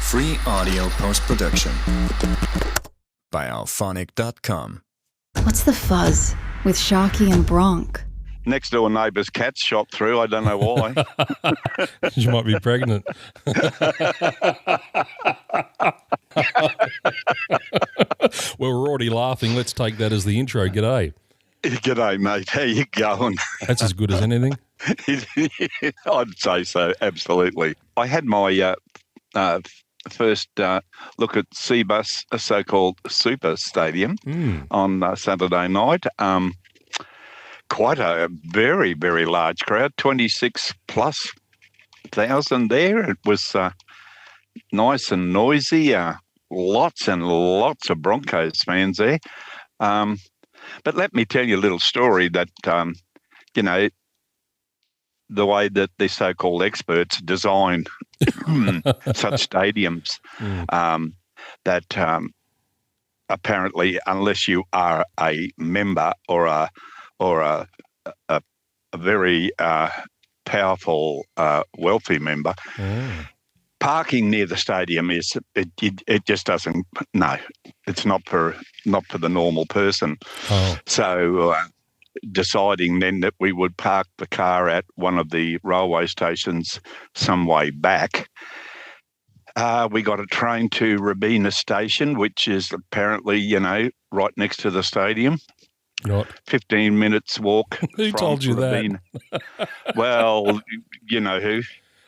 Free audio post-production by alphonic.com. What's the fuzz with Sharky and Bronk? Next door neighbour's cat's shot through. I don't know why. You might be pregnant. Well, we're already laughing. Let's take that as the intro. G'day. G'day, mate. How you going? That's as good as anything. I'd say so, absolutely. I had my first look at Cbus, a so-called Super Stadium, on Saturday night. Quite a very, very large crowd, 26+ thousand there. It was nice and noisy, lots and lots of Broncos fans there. But let me tell you a little story that, the way that the so-called experts design such stadiums, that apparently, unless you are a member or a very powerful, wealthy member, parking near the stadium is it just doesn't. No, it's not for the normal person. So deciding then that we would park the car at one of the railway stations some way back. We got a train to Robina Station, which is apparently, right next to the stadium. Right. 15 minutes walk. Who told you Robina. That? Well, you know who.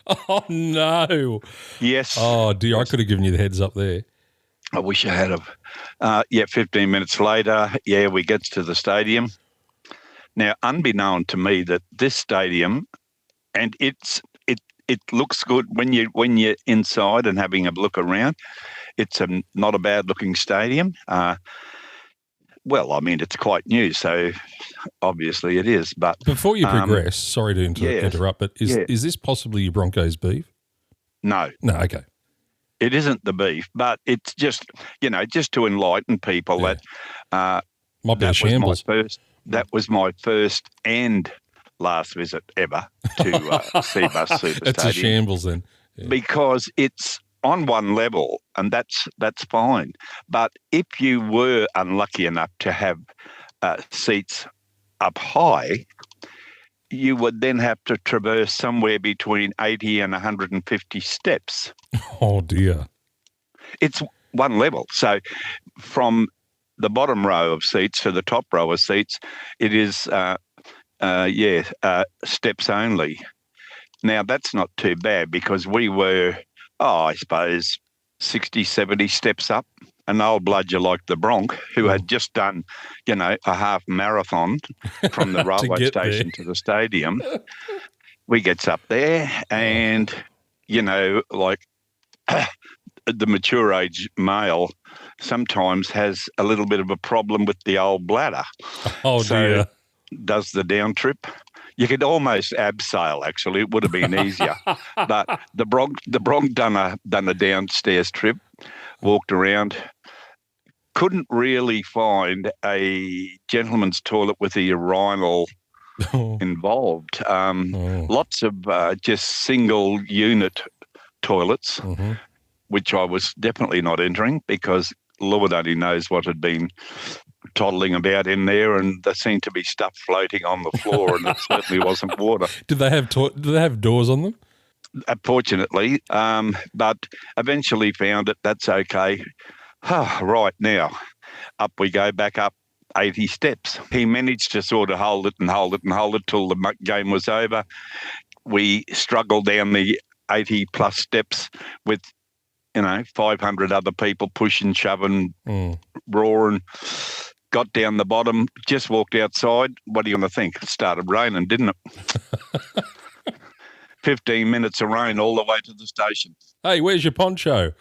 Oh, no. Yes. Oh, dear. I could have given you the heads up there. I wish I had. 15 minutes later, we get to the stadium. Now, unbeknown to me that this stadium, and it looks good when you're inside and having a look around. It's not a bad looking stadium. Well, I mean, it's quite new, so obviously it is. But before you progress, sorry to interrupt, but is this possibly your Broncos beef? No. No, okay. It isn't the beef, but it's just, just to enlighten people that might be a shambles. That was my first and last visit ever to Cbus Super Stadium. It's a shambles then. Yeah. Because it's on one level, and that's fine. But if you were unlucky enough to have seats up high, you would then have to traverse somewhere between 80 and 150 steps. Oh, dear. It's one level. So from the bottom row of seats to the top row of seats, it is, steps only. Now, that's not too bad because we were, I suppose, 60, 70 steps up. An old bludger like the Bronc, who had just done, a half marathon from the railway station to the stadium, we gets up there and, the mature age male sometimes has a little bit of a problem with the old bladder. Oh, dear. Does the down trip. You could almost abseil, actually. It would have been easier. But the Bronc done a downstairs trip, walked around, couldn't really find a gentleman's toilet with a urinal involved. Lots of just single unit toilets, which I was definitely not entering because Lord only knows what had been toddling about in there, and there seemed to be stuff floating on the floor, and it certainly wasn't water. Did they have doors on them? Fortunately, but eventually found it. That's okay. Right, now, up we go, back up 80 steps. He managed to sort of hold it till the game was over. We struggled down the 80+ steps with 500 other people pushing, shoving, roaring. Got down the bottom, just walked outside. What are you going to think? It started raining, didn't it? 15 minutes of rain all the way to the station. Hey, where's your poncho?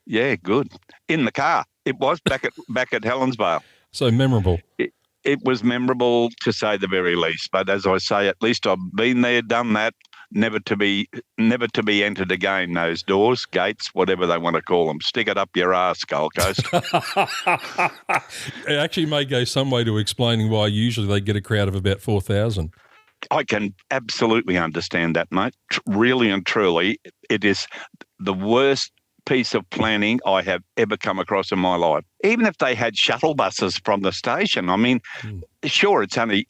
Yeah, good. In the car. It was back at Helensvale. So memorable. It was memorable to say the very least. But as I say, at least I've been there, done that. Never to be entered again, those doors, gates, whatever they want to call them. Stick it up your arse, Gold Coast. It actually may go some way to explaining why usually they get a crowd of about 4,000. I can absolutely understand that, mate. Really and truly, it is the worst piece of planning I have ever come across in my life. Even if they had shuttle buses from the station, I mean, sure, it's a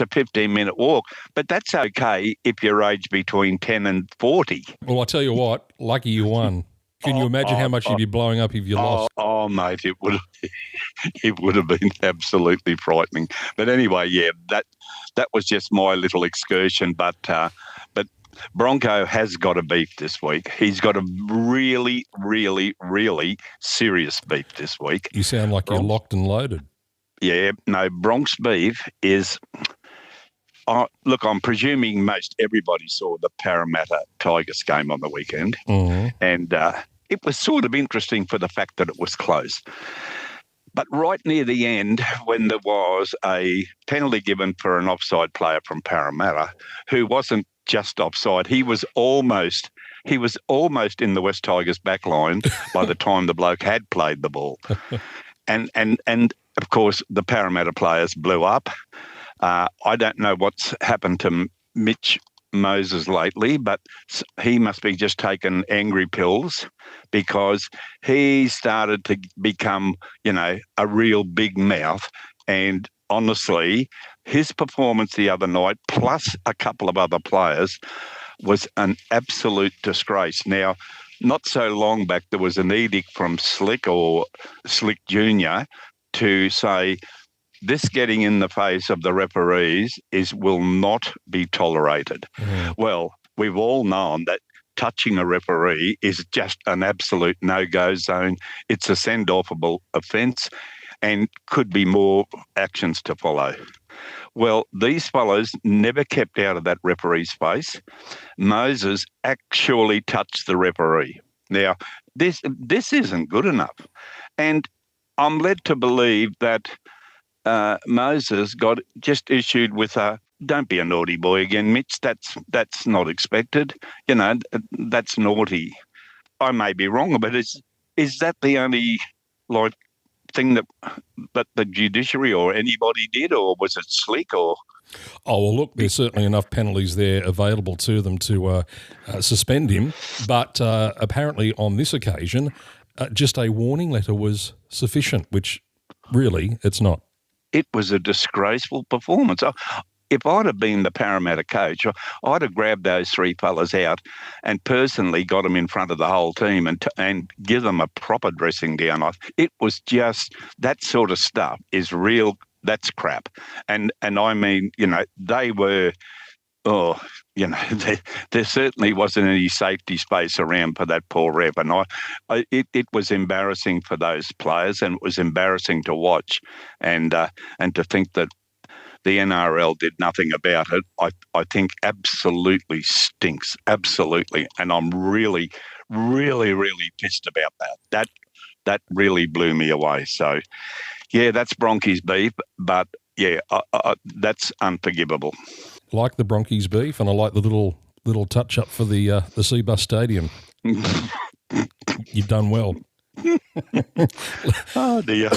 15-minute walk, but that's okay if you're aged between 10 and 40. Well, I tell you what, lucky you won. Can you imagine how much you'd be blowing up if you lost? Oh, mate, it would have been absolutely frightening. But anyway, yeah, that was just my little excursion. But Bronco has got a beef this week. He's got a really, really, really serious beef this week. You sound like you're locked and loaded. Yeah, no, Bronx beef is. Look, I'm presuming most everybody saw the Parramatta Tigers game on the weekend, and it was sort of interesting for the fact that it was close. But right near the end, when there was a penalty given for an offside player from Parramatta, who wasn't just offside, he was almost in the West Tigers back line by the time the bloke had played the ball. And of course, the Parramatta players blew up. I don't know what's happened to Mitch Moses lately, but he must be just taking angry pills because he started to become, a real big mouth. And honestly, his performance the other night, plus a couple of other players, was an absolute disgrace. Now, not so long back, there was an edict from Slick Jr. to say, this getting in the face of the referees will not be tolerated. Well, we've all known that touching a referee is just an absolute no-go zone. It's a send-offable offence and could be more actions to follow. Well, these fellows never kept out of that referee's face. Moses actually touched the referee. Now, this isn't good enough. And I'm led to believe that Moses got just issued with a "Don't be a naughty boy again, Mitch. That's not expected. That's naughty." I may be wrong, but is that the only thing that the judiciary or anybody did, or was it Slick or? Oh, well, look, there's certainly enough penalties there available to them to suspend him. But apparently on this occasion, just a warning letter was sufficient, which really it's not. It was a disgraceful performance. If I'd have been the Parramatta coach, I'd have grabbed those three fellas out and personally got them in front of the whole team and give them a proper dressing down. It was just that sort of stuff is real. That's crap. And I mean, they were. There certainly wasn't any safety space around for that poor ref, and it was embarrassing for those players, and it was embarrassing to watch, and to think that the NRL did nothing about it. I think absolutely stinks, absolutely, and I'm really, really, really pissed about that. That really blew me away. So, yeah, that's Bronchies beef, but yeah, that's unforgivable. Like the Bronchies beef, and I like the little touch up for the Seabus Stadium. You've done well. Oh dear.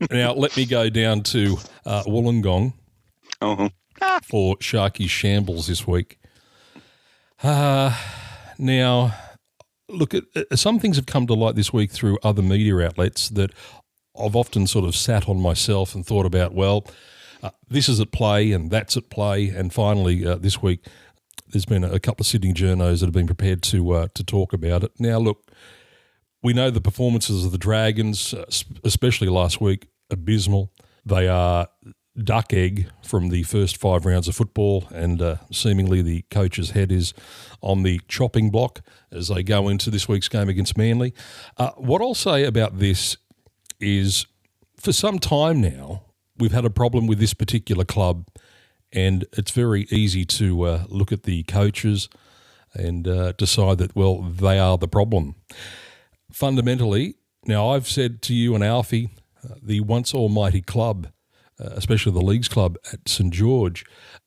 Now let me go down to Wollongong for Sharky's shambles this week. Now, look, some things have come to light this week through other media outlets that I've often sort of sat on myself and thought about, well, this is at play and that's at play. And finally, this week, there's been a couple of Sydney journos that have been prepared to talk about it. Now, look, we know the performances of the Dragons, especially last week, abysmal. They are duck egg from the first 5 rounds of football, and seemingly the coach's head is on the chopping block as they go into this week's game against Manly. What I'll say about this is for some time now, we've had a problem with this particular club, and it's very easy to look at the coaches and decide that, well, they are the problem. Fundamentally, now I've said to you and Alfie, the once almighty club, especially the Leagues Club at St George,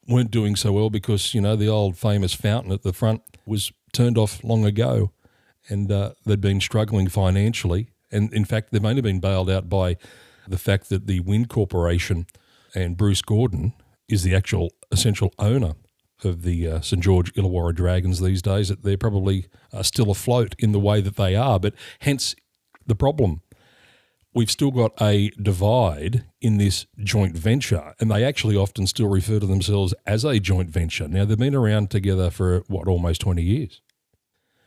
weren't doing so well because, the old famous fountain at the front was turned off long ago, and they'd been struggling financially. And in fact, they've only been bailed out by the fact that the Wind Corporation and Bruce Gordon is the actual essential owner of the St George Illawarra Dragons these days, that they're probably still afloat in the way that they are, but hence the problem. We've still got a divide in this joint venture, and they actually often still refer to themselves as a joint venture. Now, they've been around together for, almost 20 years.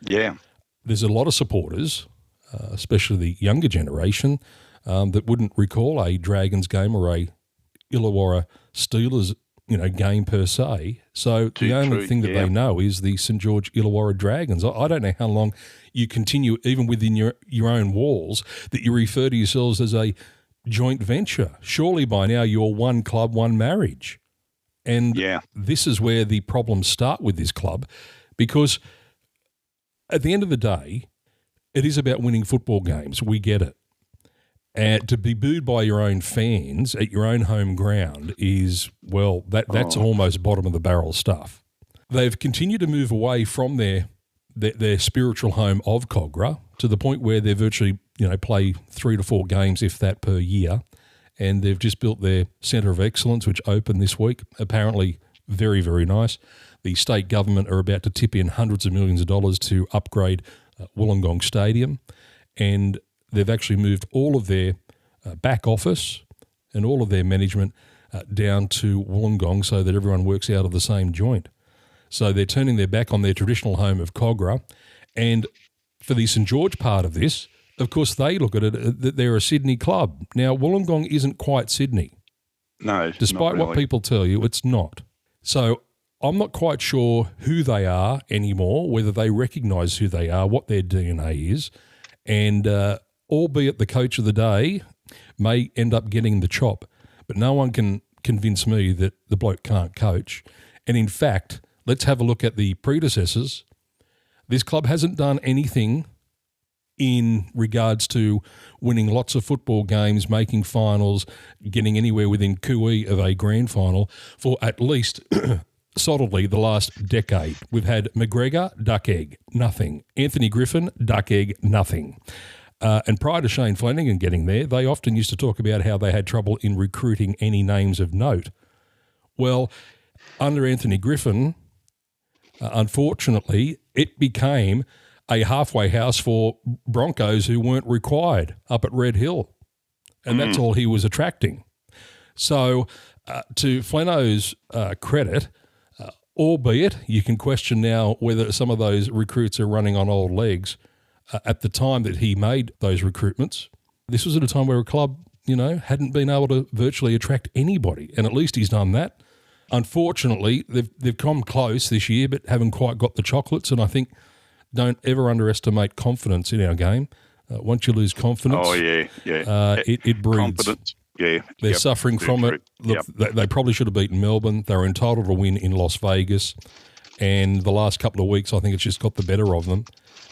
Yeah. There's a lot of supporters, especially the younger generation, that wouldn't recall a Dragons game or a Illawarra Steelers game per se. So the only thing that they know is the St George Illawarra Dragons. I don't know how long you continue, even within your own walls, that you refer to yourselves as a joint venture. Surely by now you're one club, one marriage. And this is where the problems start with this club, because at the end of the day, it is about winning football games. We get it. And to be booed by your own fans at your own home ground is, that's almost bottom of the barrel stuff. They've continued to move away from their spiritual home of Cogra to the point where they virtually, play 3 to 4 games, if that, per year. And they've just built their Centre of Excellence, which opened this week. Apparently very, very nice. The state government are about to tip in hundreds of millions of dollars to upgrade Wollongong Stadium. And they've actually moved all of their back office and all of their management down to Wollongong so that everyone works out of the same joint. So they're turning their back on their traditional home of Cogra. And for the St George part of this, of course, they look at it that they're a Sydney club. Now, Wollongong isn't quite Sydney. No, despite what people tell you, it's not. So I'm not quite sure who they are anymore, whether they recognise who they are, what their DNA is, and albeit the coach of the day may end up getting the chop, but no one can convince me that the bloke can't coach. And in fact, let's have a look at the predecessors. This club hasn't done anything in regards to winning lots of football games, making finals, getting anywhere within cooee of a grand final for at least solidly the last decade. We've had McGregor, duck egg, nothing. Anthony Griffin, duck egg, nothing. And prior to Shane Flanagan getting there, they often used to talk about how they had trouble in recruiting any names of note. Well, under Anthony Griffin, unfortunately, it became a halfway house for Broncos who weren't required up at Red Hill. And that's all he was attracting. So to Flanno's credit, albeit you can question now whether some of those recruits are running on old legs, at the time that he made those recruitments, this was at a time where a club, hadn't been able to virtually attract anybody. And at least he's done that. Unfortunately, they've come close this year, but haven't quite got the chocolates. And I think don't ever underestimate confidence in our game. Once you lose confidence, it breeds. Confidence, They're suffering from it. Look, they probably should have beaten Melbourne. They were entitled to win in Las Vegas. And the last couple of weeks, I think it's just got the better of them.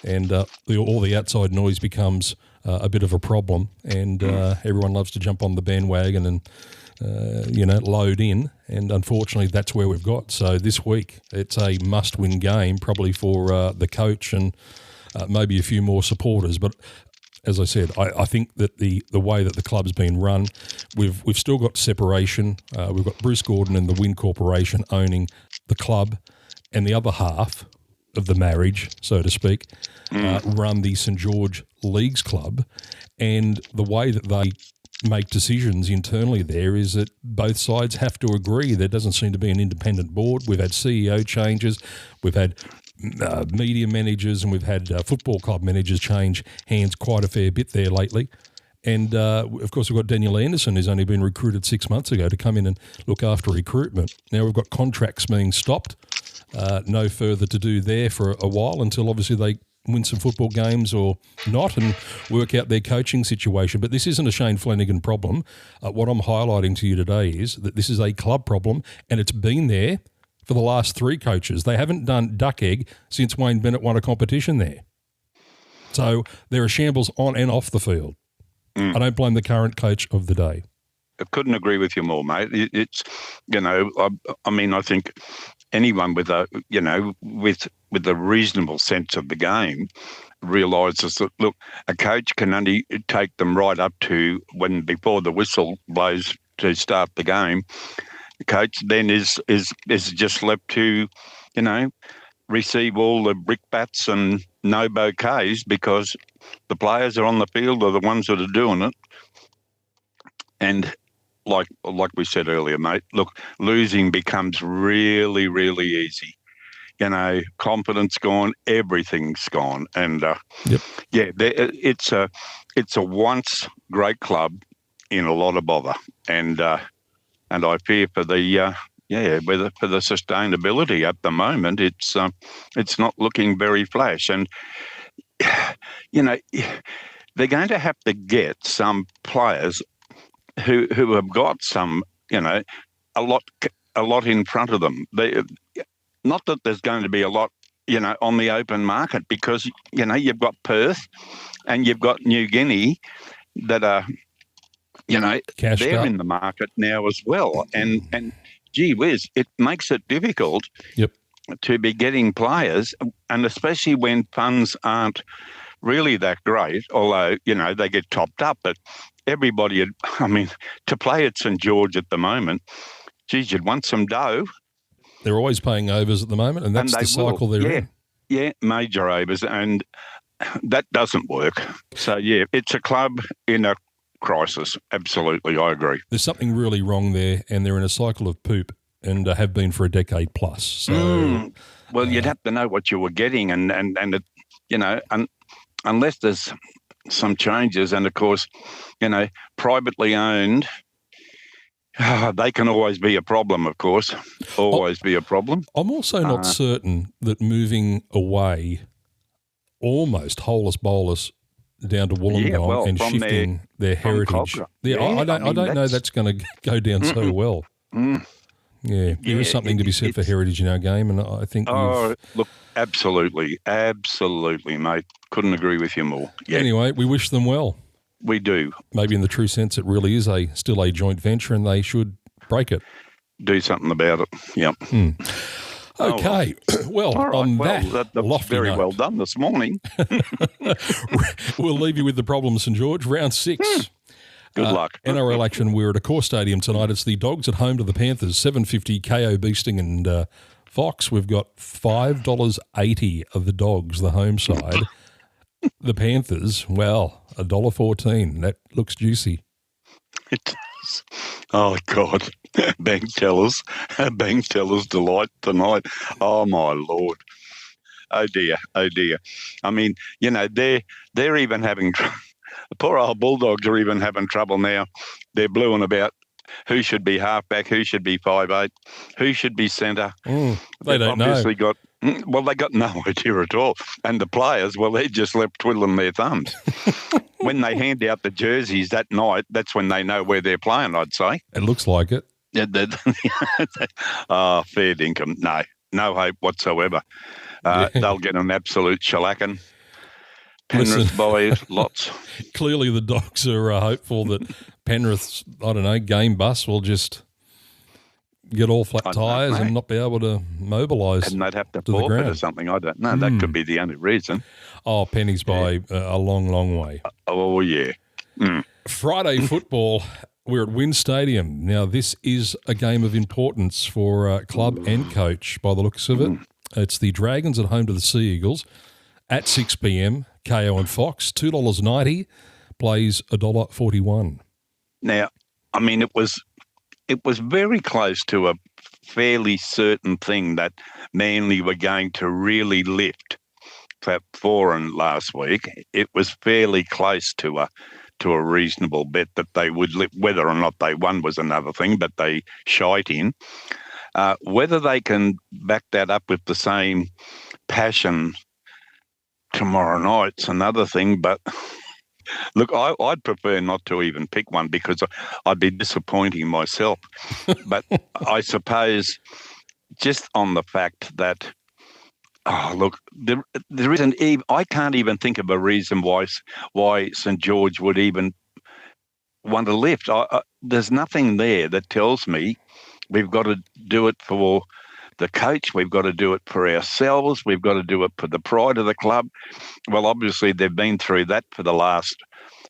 And all the outside noise becomes a bit of a problem. And everyone loves to jump on the bandwagon and, load in. And unfortunately, that's where we've got. So this week, it's a must-win game, probably for the coach and maybe a few more supporters. But as I said, I think that the way that the club's been run, we've still got separation. We've got Bruce Gordon and the Wynn Corporation owning the club, and the other half of the marriage, so to speak, run the St George Leagues Club. And the way that they make decisions internally there is that both sides have to agree. There doesn't seem to be an independent board. We've had CEO changes. We've had media managers, and we've had football club managers change hands quite a fair bit there lately. And, of course, we've got Daniel Anderson, who's only been recruited 6 months ago to come in and look after recruitment. Now we've got contracts being stopped. No further to do there for a while until obviously they win some football games or not and work out their coaching situation. But this isn't a Shane Flanagan problem. What I'm highlighting to you today is that this is a club problem, and it's been there for the last 3 coaches. They haven't done duck egg since Wayne Bennett won a competition there. So there are shambles on and off the field. I don't blame the current coach of the day. I couldn't agree with you more, mate. It's, I think anyone with a, with a reasonable sense of the game realises that, look, a coach can only take them right up to before the whistle blows to start the game. coach then is just left to, receive all the brickbats and no bouquets because the players are on the field are the ones that are doing it. And like we said earlier, mate, look, losing becomes really, really easy. Confidence gone, everything's gone, and it's a once great club in a lot of bother, and I fear for the for the sustainability at the moment. It's not looking very flash, and they're going to have to get some players who have got some a lot in front of them. Not that there's going to be a lot, on the open market because, you've got Perth and you've got New Guinea that are, Cashed they're up in the market now as well. And gee whiz, it makes it difficult to be getting players, and especially when funds aren't really that great, although, they get topped up. But everybody, to play at St. George at the moment, geez, you'd want some dough. They're always paying overs at the moment, and that's the cycle they're in. Yeah, major overs, and that doesn't work. So, it's a club in a crisis. Absolutely, I agree. There's something really wrong there, and they're in a cycle of poop and have been for a decade plus. So, well, you'd have to know what you were getting, and unless there's some changes, and of course, privately owned, they can always be a problem, of course, be a problem. I'm also not certain that moving away almost holus bolus down to Wollongong and shifting their heritage. I don't know that's going to go down so well. Yeah, there is something to be said for heritage in our game, and I think look, absolutely, mate. Couldn't agree with you more. Yeah. Anyway, we wish them well. We do. Maybe in the true sense it really is still a joint venture and they should break it. Do something about it. Yep. Okay. Well, all right. on that was very note, well done this morning. We'll leave you with the problems, St. George. Round 6. Good luck. NRL action, we're at Accor Stadium tonight. It's the Dogs at home to the Panthers, 7.50 KO Beasting and Fox. We've got $5.80 of the Dogs, the home side. The Panthers, well, $1.14. That looks juicy. It does. Oh, God. Bank tellers delight tonight. Oh, my Lord. Oh, dear. They're even having trouble. The poor old Bulldogs are even having trouble now. They're blueing about who should be halfback, who should be 5'8", who should be centre. They don't know. They got no idea at all. And the players, they're just left twiddling their thumbs. When they hand out the jerseys that night, that's when they know where they're playing, I'd say. It looks like it. Fair dinkum. No hope whatsoever. They'll get an absolute shellacking. Penrith by lots. Clearly the Dogs are hopeful that Penrith's, game bus will just get all flat tyres and not be able to mobilise. And they'd have to forfeit or something. I don't know. That could be the only reason. Oh, pennies by a long, long way. Oh, yeah. Friday football, we're at Wynn Stadium. Now, this is a game of importance for club and coach by the looks of it. It's the Dragons at home to the Sea Eagles at 6 p.m. KO and Fox, $2.90, plays $1.41. Now, it was very close to a fairly certain thing that Manly were going to really lift for foreign last week. It was fairly close to a reasonable bet that they would lift. Whether or not they won was another thing, but they shite in. Whether they can back that up with the same passion tomorrow night's another thing, but look, I'd prefer not to even pick one because I'd be disappointing myself. But I suppose just on the fact that, there isn't even, I can't even think of a reason why St. George would even want to lift. There's nothing there that tells me we've got to do it for the coach, we've got to do it for ourselves, we've got to do it for the pride of the club. Well, obviously they've been through that for the last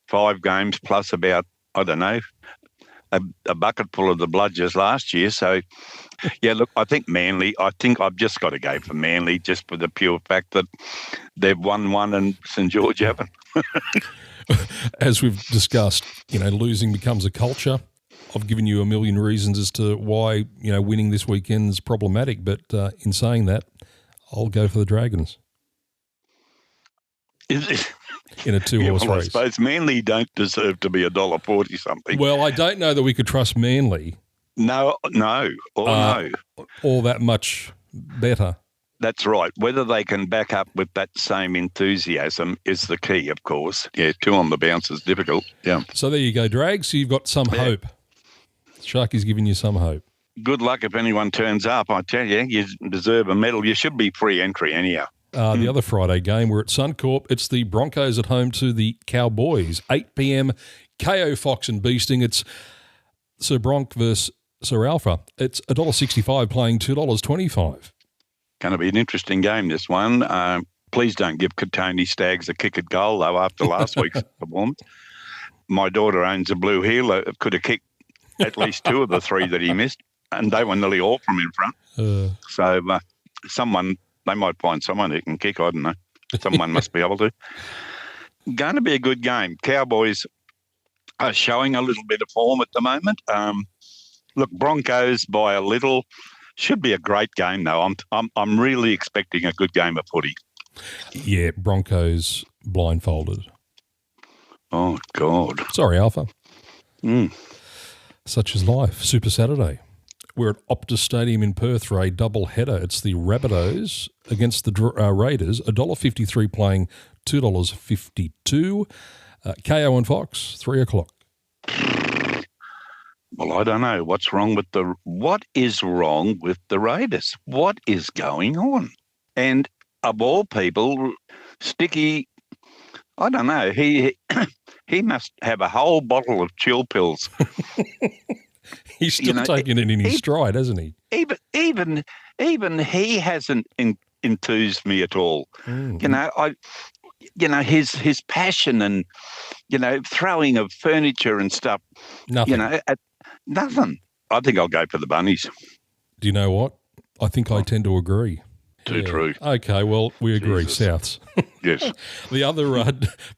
5 games plus about, a bucket full of the bludgers last year. So, yeah, look, I think I've just got to go for Manly just for the pure fact that they've won one and St George haven't. As we've discussed, losing becomes a culture. I've given you a million reasons as to why, winning this weekend's problematic. But in saying that, I'll go for the Dragons. In a two-horse race. I suppose Manly don't deserve to be $1.40 something. Well, I don't know that we could trust Manly. No. All that much better. That's right. Whether they can back up with that same enthusiasm is the key, of course. Yeah, 2 on the bounce is difficult. Yeah. So there you go, Drag. So you've got some hope. Sharky's giving you some hope. Good luck if anyone turns up. I tell you, you deserve a medal. You should be free entry anyhow. The other Friday game, we're at Suncorp. It's the Broncos at home to the Cowboys. 8 p.m, KO Fox and Beasting. It's Sir Bronc versus Sir Alpha. It's $1.65 playing $2.25. Going to be an interesting game, this one. Please don't give Katoni Staggs a kick at goal, though, after last week's performance. My daughter owns a blue heel. Could have kicked at least 2 of the 3 that he missed, and they were nearly all from in front. So they might find someone who can kick. I don't know. Someone must be able to. Going to be a good game. Cowboys are showing a little bit of form at the moment. Look, Broncos by a little. Should be a great game, though. I'm really expecting a good game of footy. Yeah, Broncos blindfolded. Oh, God. Sorry, Alpha. Such is life. Super Saturday. We're at Optus Stadium in Perth for a double header. It's the Rabbitohs against the Raiders. $1.53 playing $2.52. KO and Fox, 3 o'clock. Well, I don't know. What is wrong with the Raiders? What is going on? And of all people, Sticky, I don't know. He must have a whole bottle of chill pills. He's still taking it in his stride, hasn't he? Even he hasn't enthused me at all. His passion and throwing of furniture and stuff. Nothing. Nothing. I think I'll go for the Bunnies. Do you know what? I think I tend to agree. Too true. Okay, well, we agree. Jesus. Souths. Yes. The other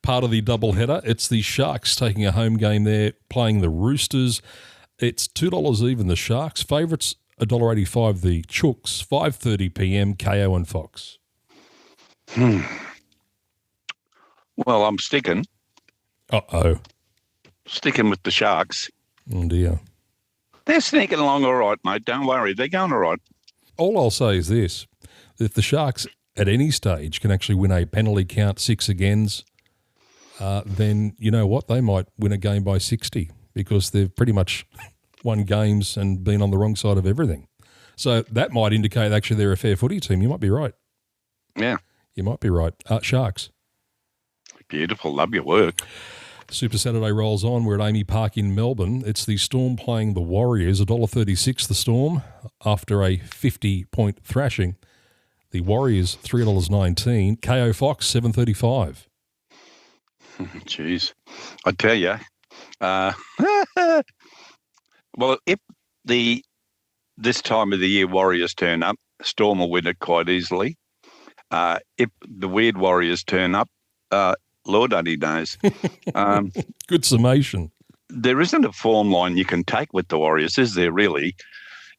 part of the doubleheader, it's the Sharks taking a home game there, playing the Roosters. It's $2 even, the Sharks. Favourites, $1.85, the Chooks. 5:30 p.m, KO and Fox. Well, I'm sticking. Uh-oh. Sticking with the Sharks. Oh, dear. They're sneaking along all right, mate. Don't worry. They're going all right. All I'll say is this. If the Sharks at any stage can actually win a penalty count 6 agains, then you know what? They might win a game by 60 because they've pretty much won games and been on the wrong side of everything. So that might indicate actually they're a fair footy team. You might be right. Yeah. You might be right. Sharks. Beautiful. Love your work. Super Saturday rolls on. We're at Amy Park in Melbourne. It's the Storm playing the Warriors. $1.36 the Storm after a 50-point thrashing. The Warriors, $3.19. KO Fox, $7.35. Jeez. I tell you, well, if this time of the year Warriors turn up, Storm will win it quite easily. If the weird Warriors turn up, Lord only knows. Good summation. There isn't a form line you can take with the Warriors, is there really?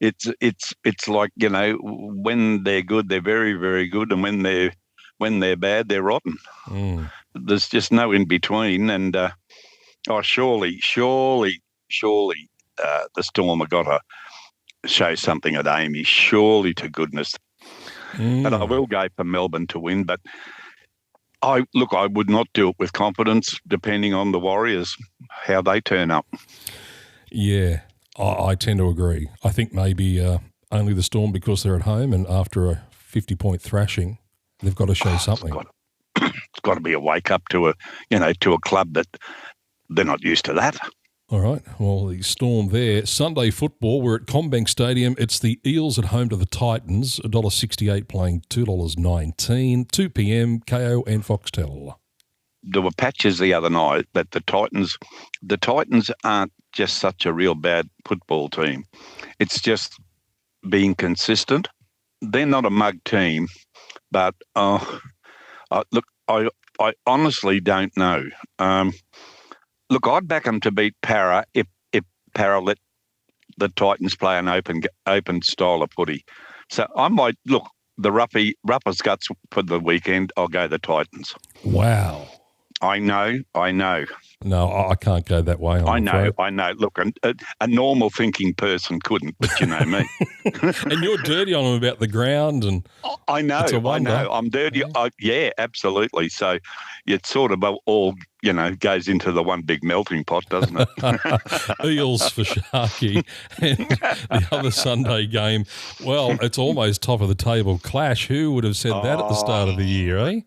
It's like, when they're good, they're very, very good, and when they're bad, they're rotten. There's just no in between. And surely, the Storm have got to show something at Amy. Surely to goodness. And I will go for Melbourne to win, but I would not do it with confidence, depending on the Warriors, how they turn up. Yeah, I tend to agree. I think maybe only the Storm because they're at home and after a 50-point thrashing, they've got to show something. It's got to be a wake up to a club that they're not used to that. All right. Well, the Storm there. Sunday football, we're at Combank Stadium. It's the Eels at home to the Titans. $1.68 playing $2.19. 2 p.m, KO and Foxtel. there were patches the other night that the Titans aren't just such a real bad football team. It's just being consistent. They're not a mug team, but look, I honestly don't know. Look, I'd back them to beat Para if Para let the Titans play an open style of footy. So I might look the Ruppers guts for the weekend. I'll go the Titans. Wow. I know. No, I can't go that way. I know. Look, a normal thinking person couldn't, but you know me. And you're dirty on them about the ground, and I know. it's a wonder. I know. I'm dirty. Yeah, absolutely. So it sort of all goes into the one big melting pot, doesn't it? Eels for Sharky. And the other Sunday game, well, it's almost top of the table clash. Who would have said that at the start of the year, eh?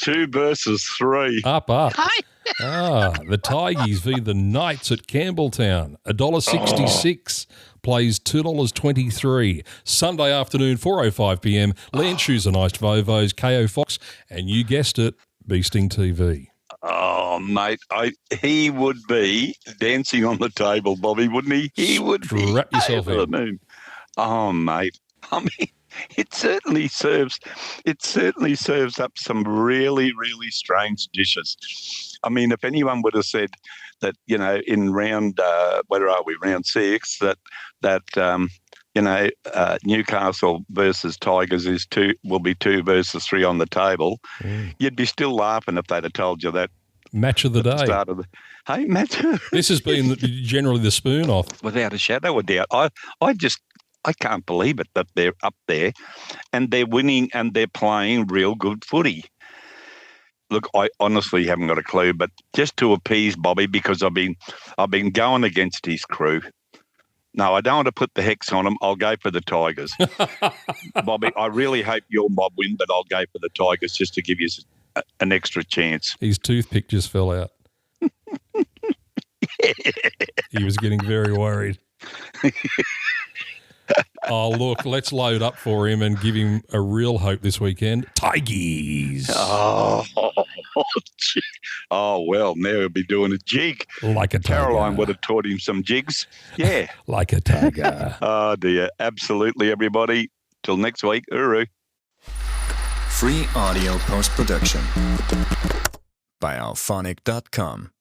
2 versus 3. Up. The Tigers v the Knights at Campbelltown. $1.66 plays $2.23. Sunday afternoon, 4:05 p.m. Land Shoes and Iced Vovos, KO Fox, and you guessed it, Beasting TV. Oh, mate, he would be dancing on the table, Bobby, wouldn't he? He would be. Wrap yourself in. Moon. Oh, mate. I mean, it certainly serves up some really, really strange dishes. I mean, if anyone would have said that, in round, where are we, round 6, that Newcastle versus Tigers will be 2 versus 3 on the table, you'd be still laughing if they'd have told you that. Match of the day. Hey, match. This has been generally the spoon off. Without a shadow of doubt. I can't believe it that they're up there and they're winning and they're playing real good footy. Look, I honestly haven't got a clue, but just to appease Bobby, because I've been going against his crew. No, I don't want to put the hex on them. I'll go for the Tigers. Bobby, I really hope your mob win, but I'll go for the Tigers just to give you an extra chance. His toothpick just fell out. He was getting very worried. Oh, look, let's load up for him and give him a real hope this weekend. Tigers. Oh, well, now he'll be doing a jig. Like a tiger. Caroline would have taught him some jigs. Yeah. Like a tiger. Oh, dear. Absolutely, everybody. Till next week. Uru. Free audio post-production by alphonic.com.